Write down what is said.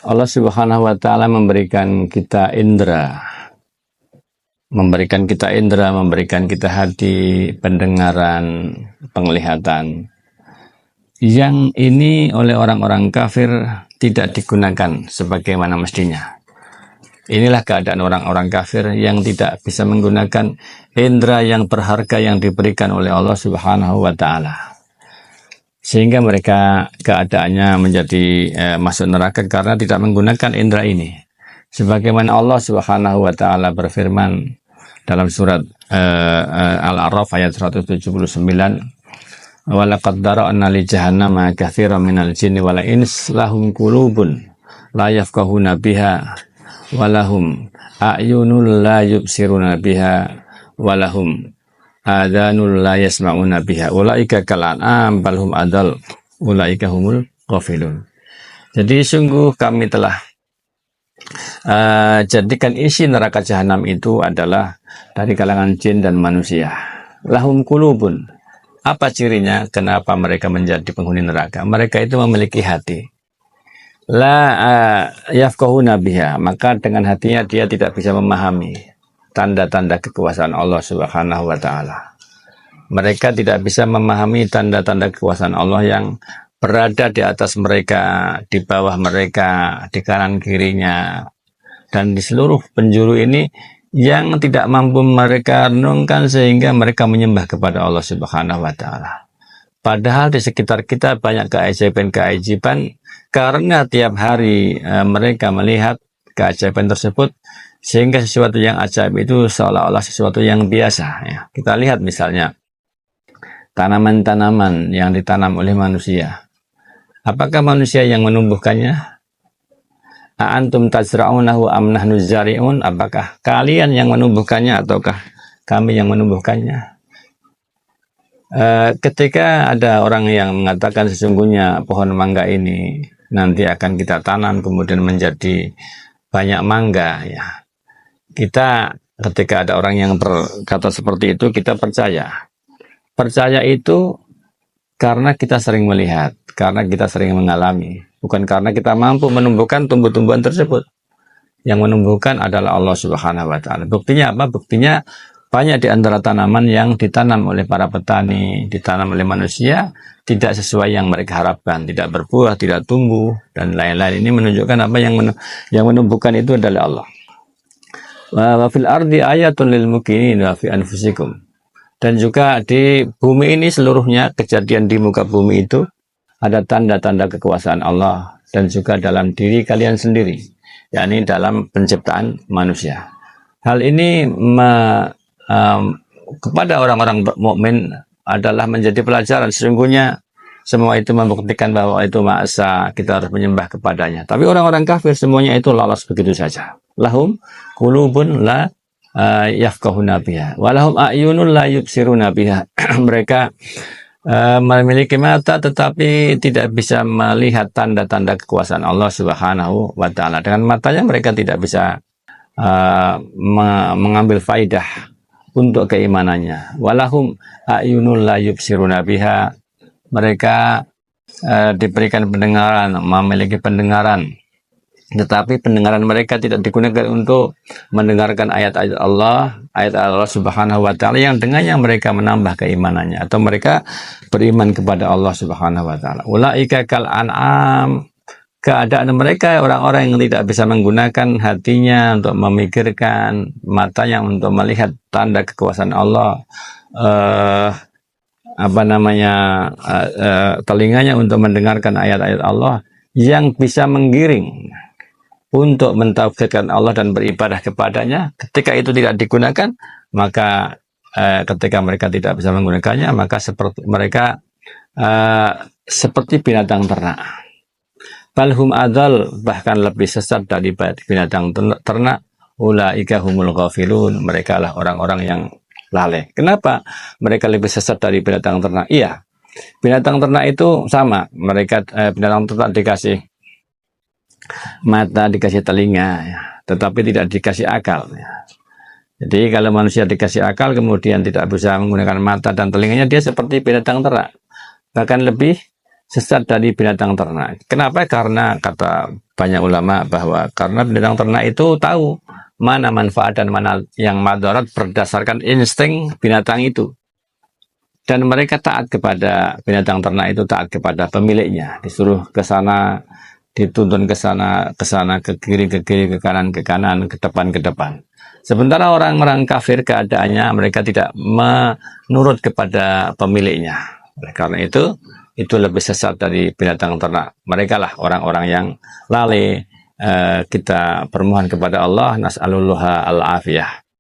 Allah Subhanahu wa taala memberikan kita indera, memberikan kita hati, pendengaran, penglihatan. Yang ini oleh orang-orang kafir tidak digunakan sebagaimana mestinya. Inilah keadaan orang-orang kafir yang tidak bisa menggunakan indera yang berharga yang diberikan oleh Allah Subhanahu wa taala. Sehingga mereka keadaannya menjadi masuk neraka karena tidak menggunakan indera ini. Sebagaimana Allah Subhanahu wa taala berfirman dalam surat Al-A'raf ayat 179, "Wa laqad dara'na li jahannama katsiran minal jinni wal ins lahum qulubun la yafqahuna biha wa lahum a'yunul la yubsiruna biha wa lahum adanul la yasma'una biha ulaika kal an'am bal hum adal ulaika humul ghafilun." Jadi sungguh kami telah jadikan isi neraka jahanam itu adalah dari kalangan jin dan manusia. Lahum qulubun. Apa cirinya? Kenapa mereka menjadi penghuni neraka? Mereka itu memiliki hati. La yafqahuna biha, maka dengan hatinya dia tidak bisa memahami tanda-tanda kekuasaan Allah Subhanahu wa taala. Mereka tidak bisa memahami tanda-tanda kekuasaan Allah yang berada di atas mereka, di bawah mereka, di kanan kirinya, dan di seluruh penjuru ini yang tidak mampu mereka renungkan sehingga mereka menyembah kepada Allah Subhanahu wa taala. Padahal di sekitar kita banyak keajaiban-keajaiban karena tiap hari mereka melihat keajaiban tersebut sehingga sesuatu yang ajaib itu seolah-olah sesuatu yang biasa ya. Kita lihat misalnya tanaman-tanaman yang ditanam oleh manusia. Apakah manusia yang menumbuhkannya? Antum tazra'unahu am nahnu zari'un? Apakah kalian yang menumbuhkannya ataukah kami yang menumbuhkannya? Ketika ada orang yang mengatakan sesungguhnya pohon mangga ini nanti akan kita tanam kemudian menjadi banyak mangga ya. Kita ketika ada orang yang berkata seperti itu kita percaya. Percaya itu karena kita sering melihat, karena kita sering mengalami, bukan karena kita mampu menumbuhkan tumbuh-tumbuhan tersebut. Yang menumbuhkan adalah Allah Subhanahu wa taala. Buktinya apa? Buktinya banyak di antara tanaman yang ditanam oleh para petani, ditanam oleh manusia, tidak sesuai yang mereka harapkan, tidak berbuah, tidak tumbuh, dan lain-lain. Ini menunjukkan apa yang menumbuhkan itu adalah Allah. Wa fil ardi ayatun lil mukminin wa fi anfusikum. Dan juga di bumi ini seluruhnya, kejadian di muka bumi itu ada tanda-tanda kekuasaan Allah dan juga dalam diri kalian sendiri, yakni dalam penciptaan manusia. Hal ini kepada orang-orang mukmin adalah menjadi pelajaran. Sesungguhnya semua itu membuktikan bahwa itu masa kita harus menyembah kepadanya. Tapi orang-orang kafir semuanya itu lolos begitu saja. Lahum qulubun la yafqahuna biha walahum a'yunun la yubsiruna biha. Mereka memiliki mata tetapi tidak bisa melihat tanda-tanda kekuasaan Allah Subhanahu wa taala. Dengan matanya mereka tidak bisa mengambil faidah untuk keimanannya. Walahum a'yunun la yubsiruna biha. Mereka diberikan pendengaran, memiliki pendengaran, tetapi pendengaran mereka tidak digunakan untuk mendengarkan ayat-ayat Allah Subhanahu wa taala yang dengannya mereka menambah keimanannya atau mereka beriman kepada Allah Subhanahu wa taala. Ulaika kal an'am. Keadaan mereka orang-orang yang tidak bisa menggunakan hatinya untuk memikirkan, matanya untuk melihat tanda kekuasaan Allah, telinganya untuk mendengarkan ayat-ayat Allah yang bisa menggiring untuk mentauhidkan Allah dan beribadah kepadanya. Ketika itu tidak digunakan, maka ketika mereka tidak bisa menggunakannya, maka seperti mereka seperti binatang ternak. Balhum adal, bahkan lebih sesat dari binatang ternak. Ulaika humul ghafilun, mereka lah orang-orang yang lalai. Kenapa mereka lebih sesat dari binatang ternak? Iya, binatang ternak itu sama. Mereka binatang ternak dikasih mata, dikasih telinga, ya, tetapi tidak dikasih akal. Ya. Jadi kalau manusia dikasih akal kemudian tidak bisa menggunakan mata dan telinganya, dia seperti binatang ternak. Bahkan lebih sesat dari binatang ternak. Kenapa? Karena kata banyak ulama bahwa karena binatang ternak itu tahu mana manfaat dan mana yang madarat berdasarkan insting binatang itu. Dan mereka taat kepada binatang ternak itu, taat kepada pemiliknya, disuruh ke sana, dituntun ke sana, ke kiri, ke kanan, ke depan, ke depan. Sementara orang-orang kafir keadaannya mereka tidak menurut kepada pemiliknya. Oleh karena itu lebih sesat dari binatang ternak. Mereka lah orang-orang yang lalai. Kita permohon kepada Allah, nas'alullah al-afiyah.